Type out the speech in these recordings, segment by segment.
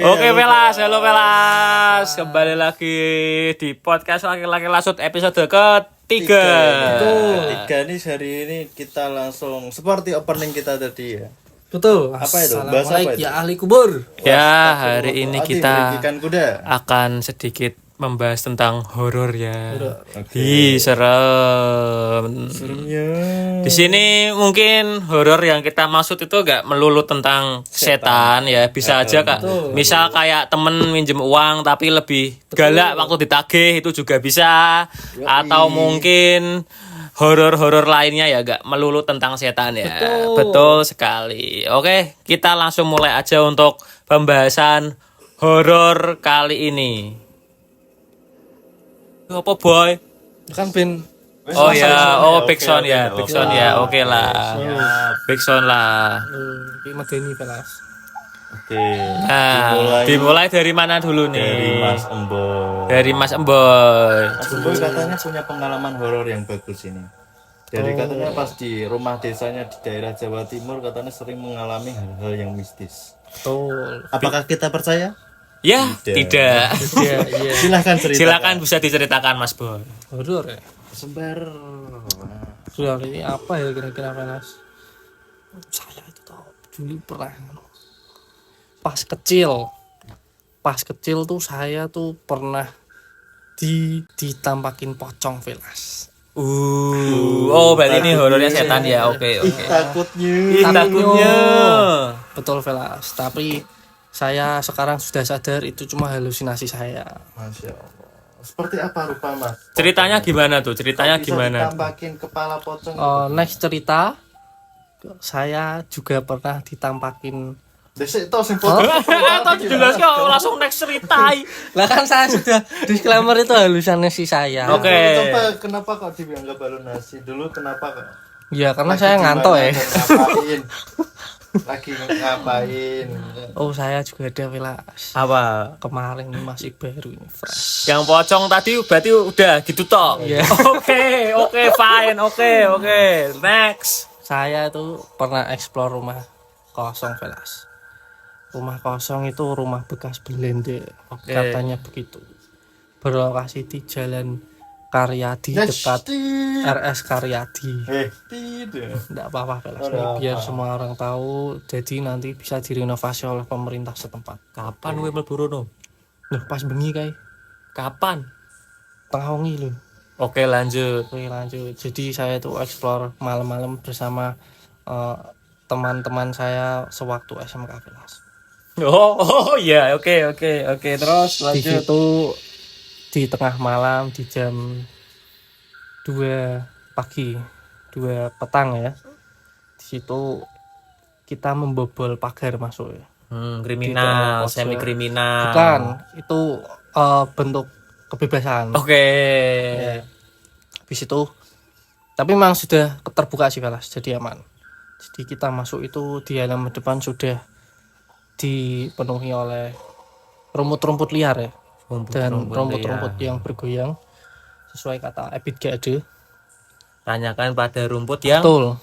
Oke Velas, halo Velas. Kembali lagi di podcast Laki-Laki Lasut episode ketiga. Tiga nih hari ini kita langsung seperti opening kita tadi ya. Betul. Apa itu? Bahasa apa itu? Ya ahli kubur. Ya, hari ini kita merugikan kuda. akan sedikit membahas tentang horor ya. Oke. Ih, serem. Seremnya. Di sini mungkin horor yang kita maksud itu gak melulu tentang setan ya, bisa aja Kak. Misal kayak temen minjem uang tapi lebih galak waktu ditagih itu juga bisa. Atau mungkin horor-horor lainnya ya gak melulu tentang setan ya. Betul sekali. Oke, kita langsung mulai aja untuk pembahasan horor kali ini. Apa boy? Kan Ben Oh ya, Oke, backsound ya, oke. backsound ya, oke lah, backsound lah. Ki medeni Velas. Oke. Nah, dimulai dari mana dulu nih? Dari Mas Emboy. Dari Mas Emboy. Mas Emboy katanya punya pengalaman horor yang bagus ini. Jadi katanya pas di rumah desanya di daerah Jawa Timur katanya sering mengalami hal-hal yang mistis. Betul. Apakah kita percaya? Ya, tidak. Iya, iya. Silahkan cerita. Silakan bisa diceritakan Mas Boy. Horor ya. Sebar. Horor ini apa ya kira-kira Velas? Saya itu tahu dulu pernah pas kecil tuh saya tuh pernah ditampakin pocong Velas. Oh, berarti ini horornya setan ya. Oke, oke. Takutnya. Betul Velas, tapi saya sekarang sudah sadar itu cuma halusinasi saya. Masya Allah. Seperti apa rupa Mas? Ceritanya gimana tuh? Ceritanya Bisa gimana? ditambahin kepala pocong. Next cerita, saya juga pernah ditampakin. Desik to sing pocong. Tadi jelas kok langsung next ceritai. Lah kan saya sudah disclaimer itu halusinasi saya. Oke. Coba kenapa kok dianggap halusinasi dulu? Kenapa kok? Ya karena Lagi saya di ngantuk mana ya. dan ngapain? Lagi ngapain? Oh saya juga ada Velas. Apa? Kemarin ini masih baru ini fresh. Yang pocong tadi berarti udah gitu toh. Iya. Oke, fine. Oke. Next. Saya itu pernah explore rumah kosong Velas. Rumah kosong itu rumah bekas Belanda. Oke. Katanya begitu. Berlokasi di Jalan Karyadi dekat RS Karyadi. Tidak. Enggak apa-apa Velas. Ini biar semua orang tahu. Jadi nanti bisa direnovasi oleh pemerintah setempat. Kapan kowe mlebu rono? Loh pas bengi kae. Kapan? Tengah wengi lho. Oke, lanjut. Oke lanjut. Jadi saya itu explore malam-malam bersama teman-teman saya sewaktu SMK Velas. Oh iya, oke. Terus Di lanjut. situ di tengah malam di jam 2 pagi, 2 petang ya. Di situ kita membobol pagar masuk ya. Kriminal, Di semi kriminal. Bukan, itu bentuk kebebasan. Oke. Ya. Habis itu tapi memang sudah terbuka sih Velas, jadi aman. Jadi kita masuk itu di halaman depan sudah dipenuhi oleh rumput-rumput liar ya. Dan rumput-rumput yang bergoyang sesuai kata Ebit Gade. Tanyakan pada rumput yang Betul.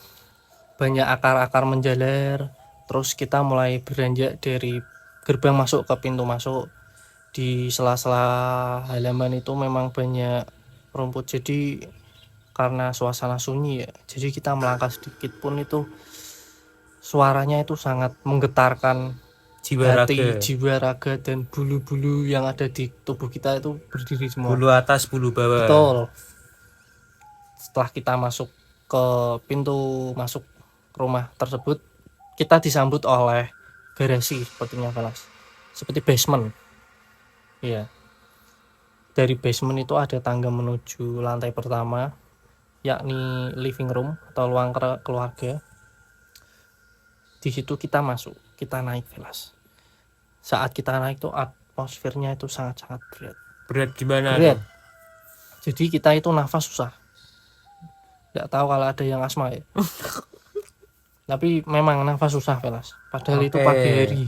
Banyak akar-akar menjalar. Terus kita mulai beranjak dari gerbang masuk ke pintu masuk. Di sela-sela halaman itu memang banyak rumput. Jadi karena suasana sunyi ya. Jadi kita melangkah sedikit pun itu suaranya itu sangat menggetarkan hati, jiwa raga dan bulu-bulu yang ada di tubuh kita itu berdiri semua. bulu atas, bulu bawah. Betul. Setelah kita masuk ke pintu masuk rumah tersebut, kita disambut oleh garasi sepertinya Velas. Seperti basement. Iya. Dari basement itu ada tangga menuju lantai pertama, yakni living room atau ruang keluarga. Di situ kita masuk, kita naik Velas. Saat kita naik itu atmosfernya itu sangat-sangat berat. Berat gimana? Berat. Jadi kita itu nafas susah. Nggak tahu kalau ada yang asma ya. Tapi memang nafas susah Velas. Padahal itu pagi hari.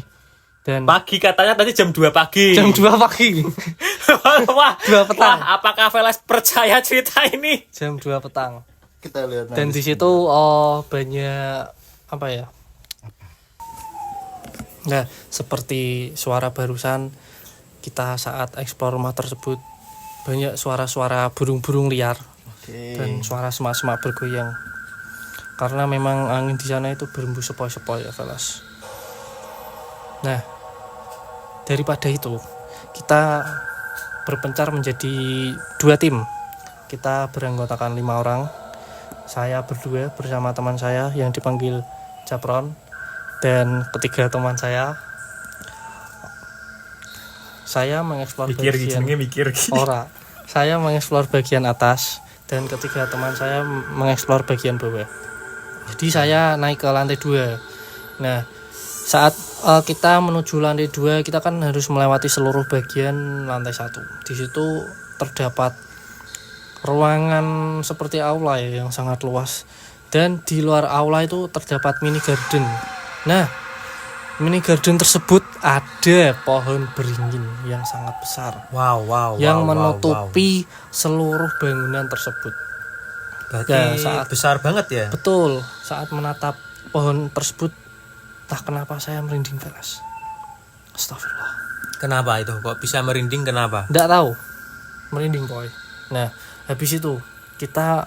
Dan Pagi katanya tadi jam 2 pagi. jam 2 pagi. Wah, 2 petang. Wah, apakah Velas percaya cerita ini? Jam 2 petang. Kita lihat. Dan di situ banyak apa ya? Nah, seperti suara barusan kita saat eksplor rumah tersebut, banyak suara-suara burung-burung liar Oke. dan suara semak-semak bergoyang. Karena memang angin di sana itu berembus sepoi-sepoi ya, Velas. Nah, daripada itu, kita berpencar menjadi 2 tim. Kita beranggotakan 5 orang. Saya berdua bersama teman saya yang dipanggil Japron, dan ketiga teman saya mengeksplor saya mengeksplor bagian atas dan ketiga teman saya mengeksplor bagian bawah. Jadi saya naik ke lantai 2. Nah, saat kita menuju lantai 2, kita kan harus melewati seluruh bagian lantai 1. Di situ terdapat ruangan seperti aula ya, yang sangat luas, dan di luar aula itu terdapat mini garden. Nah, mini garden tersebut ada pohon beringin yang sangat besar yang menutupi seluruh bangunan tersebut. Berarti saat besar banget ya. Betul, saat menatap pohon tersebut, entah kenapa saya merinding, Velas. Astagfirullah. Kenapa itu kok bisa merinding, kenapa? Nggak tahu, merinding boy. Nah, habis itu kita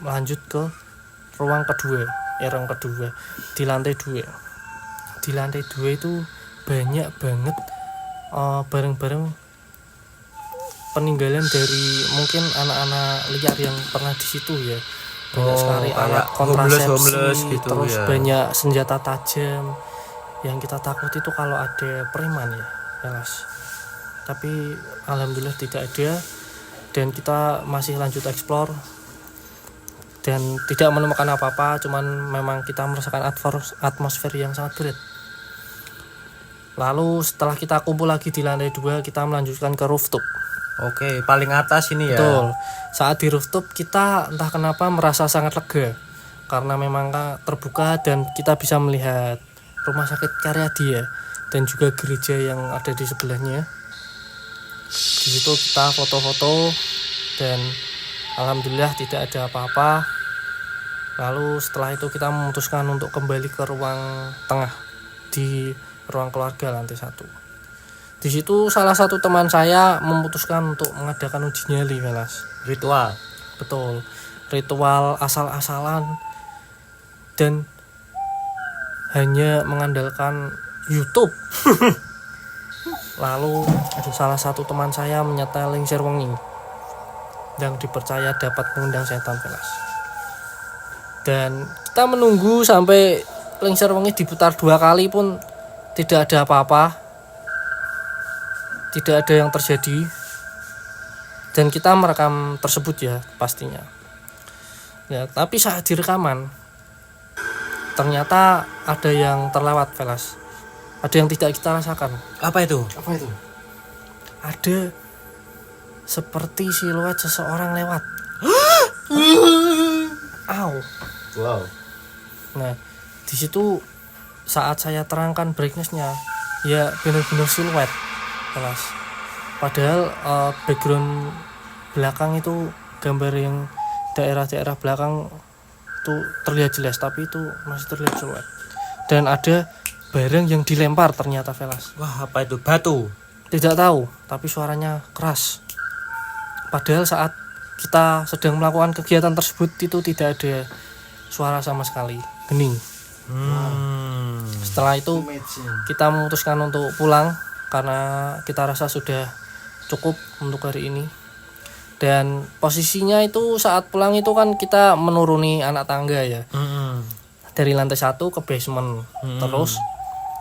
lanjut ke ruang kedua di lantai 2. Di lantai 2 itu banyak banget barang-barang peninggalan dari mungkin anak-anak liar yang pernah di situ ya. Banyak sekali alat kontrasepsi gitu terus ya. banyak senjata tajam. Yang kita takut itu kalau ada preman ya, Velas. Tapi alhamdulillah tidak ada, dan kita masih lanjut eksplor dan tidak menemukan apa-apa, cuman memang kita merasakan atmosfer yang sangat berat. Lalu setelah kita kumpul lagi di lantai 2, kita melanjutkan ke rooftop. Oke, paling atas ini ya. Betul. Saat di rooftop kita entah kenapa merasa sangat lega, karena memang terbuka dan kita bisa melihat rumah sakit Karyadi dan juga gereja yang ada di sebelahnya. Di situ kita foto-foto dan alhamdulillah tidak ada apa-apa. Lalu setelah itu kita memutuskan untuk kembali ke ruang tengah di ruang keluarga lantai 1. Di situ salah satu teman saya memutuskan untuk mengadakan uji nyali, Velas. Ritual. Betul. Ritual asal-asalan dan hanya mengandalkan YouTube. Lalu salah satu teman saya menyetel Lingser Wengi yang dipercaya dapat mengundang setan, Velas. Dan kita menunggu sampai Lingser Wengi diputar 2 kali pun tidak ada apa-apa, tidak ada yang terjadi, dan kita merekam tersebut ya pastinya ya. Tapi saat direkaman ternyata ada yang terlewat, Velas. Ada yang tidak kita rasakan. Apa itu? Ada seperti siluet seseorang lewat. Au. Wow. Nah, di situ saat saya terangkan brightness-nya, ya benar-benar siluet, Velas. Padahal background belakang itu gambar yang daerah-daerah belakang itu terlihat jelas, tapi itu masih terlihat siluet. Dan ada barang yang dilempar ternyata, Velas. Wah, apa itu? Batu? Tidak tahu, tapi suaranya keras. Padahal saat kita sedang melakukan kegiatan tersebut itu tidak ada suara sama sekali, hening. Setelah itu kita memutuskan untuk pulang karena kita rasa sudah cukup untuk hari ini. Dan posisinya itu saat pulang itu kan kita menuruni anak tangga ya. Dari lantai 1 ke basement. Terus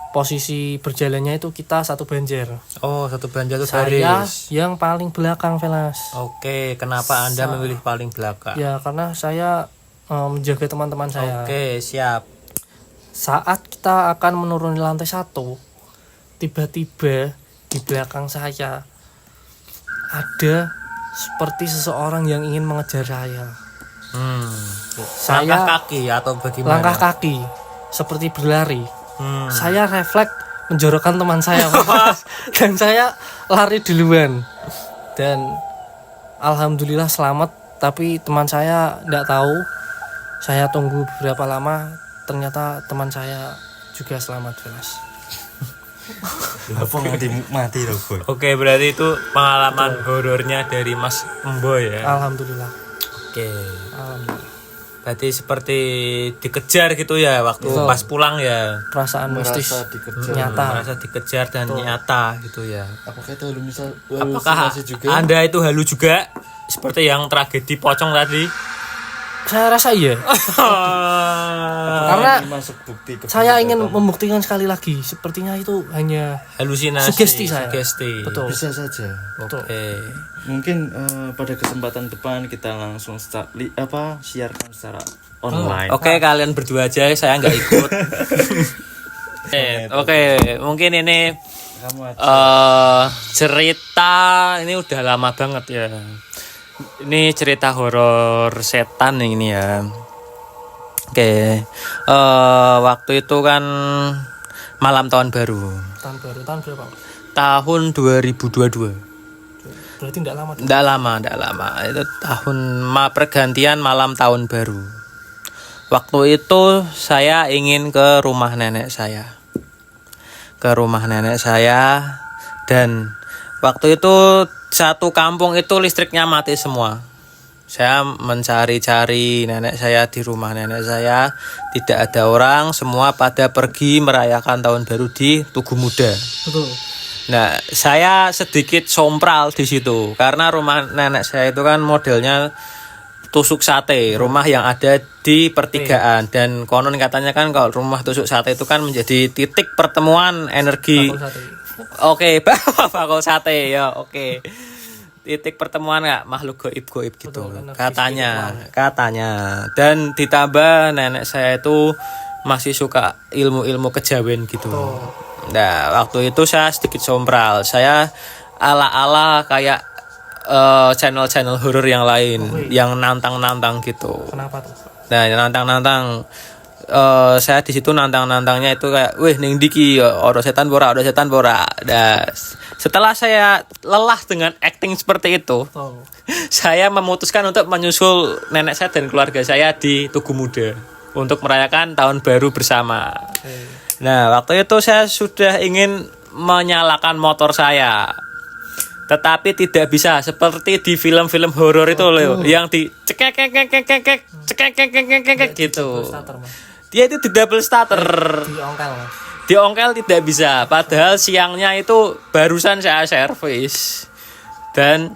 posisi berjalannya itu kita satu banjar. Oh, satu banjar itu Saya baris. yang paling belakang, Velas. Oke, kenapa Anda memilih paling belakang? Ya karena saya menjaga teman-teman saya. Oke, siap. Saat kita akan menuruni lantai 1, tiba-tiba di belakang saya ada seperti seseorang yang ingin mengejar saya. Langkah kaki atau bagaimana? Langkah kaki, seperti berlari. Saya refleks menjorokkan teman saya, dan saya lari duluan. Dan alhamdulillah selamat, tapi teman saya tidak tahu. Saya tunggu beberapa lama, ternyata teman saya juga selamat, Velas. Apa nganti mati lho, Boy. Oke, berarti itu pengalaman horornya dari Mas Embo ya. Alhamdulillah. Oke. Alhamdulillah. Berarti seperti dikejar gitu ya waktu Betul. pas pulang ya. Perasaan mistis Merasa dikejar. nyata. Merasa dikejar dan nyata gitu ya. Apakah itu misal Apakah halusinasi juga? Anda itu halu juga seperti yang tragedi pocong tadi? Saya rasa iya. Karena Ini masuk bukti saya ingin membuktikan sekali lagi, sepertinya itu hanya Halusinasi, Sugesti saya. sugesti. betul. bisa saja. Oke. Mungkin pada kesempatan depan kita langsung siarkan secara online. Oke, kalian berdua aja, saya nggak ikut. Oke, mungkin ini Kamu aja. cerita ini udah lama banget ya. Ini cerita horor setan ini ya. Oke, waktu itu kan malam tahun baru, Tahun baru, tahun berapa? tahun 2022. Berarti tidak lama. Nggak lama. Itu tahun pergantian malam tahun baru. Waktu itu saya ingin ke rumah nenek saya. Dan waktu itu satu kampung itu listriknya mati semua. Saya mencari-cari nenek saya di rumah nenek saya, tidak ada orang, semua pada pergi merayakan tahun baru di Tugu Muda. Betul. Nah, saya sedikit sompral di situ karena rumah nenek saya itu kan modelnya tusuk sate, rumah yang ada di pertigaan, dan konon katanya kan kalau rumah tusuk sate itu kan menjadi titik pertemuan energi. Bakul sate. Oke, bakul sate ya, oke. Titik pertemuan nggak makhluk goib gitu. Betul, energi Katanya. Dan ditambah nenek saya itu masih suka ilmu-ilmu kejawen gitu. Nah, waktu itu saya sedikit sompral. Saya ala-ala kayak channel-channel horor yang lain yang nantang-nantang gitu. Kenapa tuh? Nah, nantang-nantang saya di situ nantang-nantangnya itu kayak, "Wih, ning diki ada setan bora." Nah, setelah saya lelah dengan acting seperti itu, Oh. saya memutuskan untuk menyusul nenek saya dan keluarga saya di Tugu Muda untuk merayakan tahun baru bersama. Nah, waktu itu saya sudah ingin menyalakan motor saya, tetapi tidak bisa seperti di film-film horor itu loh, yang di cekek gitu. Starter, Mas. Dia itu di double starter. Diongkel, Mas. Diongkel tidak bisa. Padahal siangnya itu barusan saya servis. Dan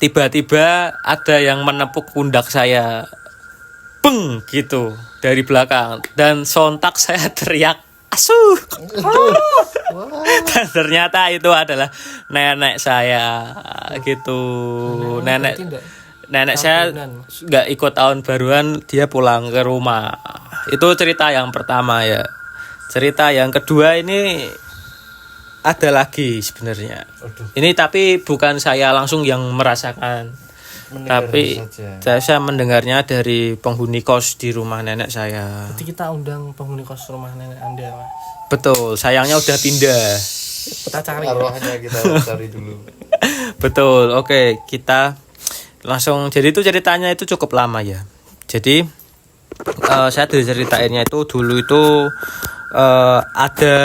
tiba-tiba ada yang menepuk pundak saya. Beng gitu dari belakang. Dan sontak saya teriak, "Asuh!" Dan ternyata itu adalah nenek saya gitu. Nenek saya nggak ikut tahun baruan, dia pulang ke rumah. Itu cerita yang pertama ya. Cerita yang kedua ini ada lagi sebenarnya. Ini tapi bukan saya langsung yang merasakan, tapi saya mendengarnya dari penghuni kos di rumah nenek saya. Jadi kita undang penghuni kos rumah nenek Anda, Mas. Betul, sayangnya udah pindah. Kita cari. Arwahnya kita cari dulu. Betul, oke, kita langsung. Jadi itu ceritanya itu cukup lama ya. Jadi saya diceritainnya itu dulu itu ada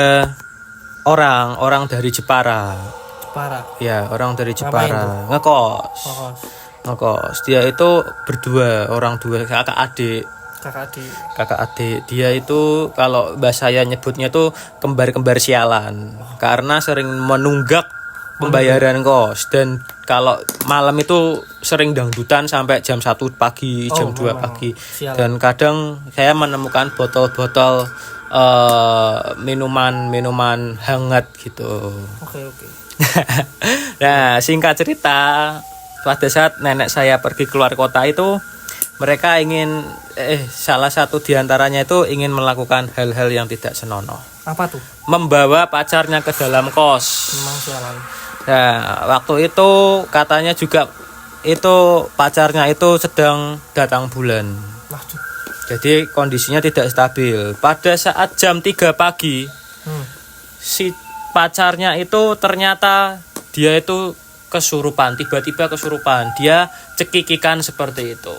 orang dari Jepara. Ya, orang dari Jepara ngekos. Dia itu berdua, orang dua kakak adik. Dia itu kalau bahasa saya nyebutnya tuh kembar-kembar sialan, karena sering menunggak pembayaran kos, dan kalau malam itu sering dangdutan sampai jam 1 pagi, jam 2 pagi. Sialan. Dan kadang saya menemukan botol-botol minuman hangat gitu. Oke. Nah, singkat cerita, pada saat nenek saya pergi keluar kota itu, mereka ingin salah satu diantaranya itu ingin melakukan hal-hal yang tidak senonoh. Apa tuh? Membawa pacarnya ke dalam kos. Memang sialan. Nah, waktu itu katanya juga itu pacarnya itu sedang datang bulan. Waduh. Jadi kondisinya tidak stabil. Pada saat jam 3 pagi, si pacarnya itu ternyata dia itu kesurupan, tiba-tiba kesurupan. Dia cekikikan seperti itu.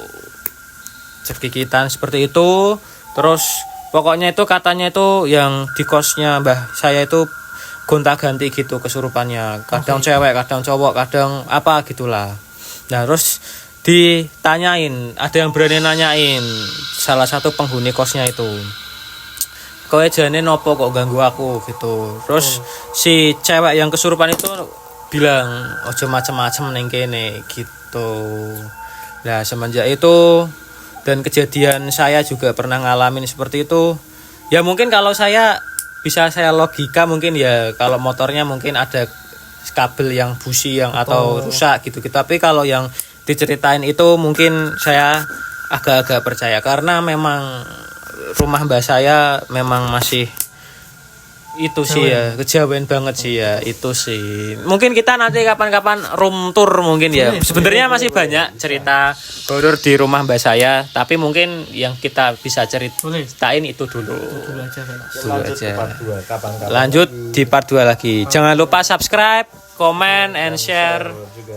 Terus pokoknya itu katanya itu yang di kosnya mbah saya itu gonta-ganti gitu kesurupannya, kadang cewek kadang cowok kadang apa gitulah. Nah terus ditanyain, ada yang berani nanyain salah satu penghuni kosnya itu, kowe jane nopo kok ganggu aku gitu. Terus si cewek yang kesurupan itu bilang ojo macem-macem neng kene gitu. Nah semenjak itu dan kejadian saya juga pernah ngalamin seperti itu. Ya mungkin kalau saya bisa saya logika mungkin ya kalau motornya mungkin ada kabel yang busi yang atau rusak gitu. Tapi kalau yang diceritain itu mungkin saya agak-agak percaya karena memang rumah mbak saya memang masih itu sih ya, kejawen banget sih ya, itu sih. Mungkin kita nanti kapan-kapan room tour mungkin ya. Sebenarnya masih banyak cerita horor di rumah mbak saya, tapi mungkin yang kita bisa ceritain itu dulu. Dulu aja Velas. Lanjut ke part 2 kapan-kapan. Lanjut di part 2 lagi. Jangan lupa subscribe, comment, and share juga.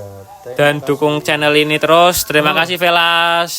dan dukung channel ini terus. Terima kasih Velas.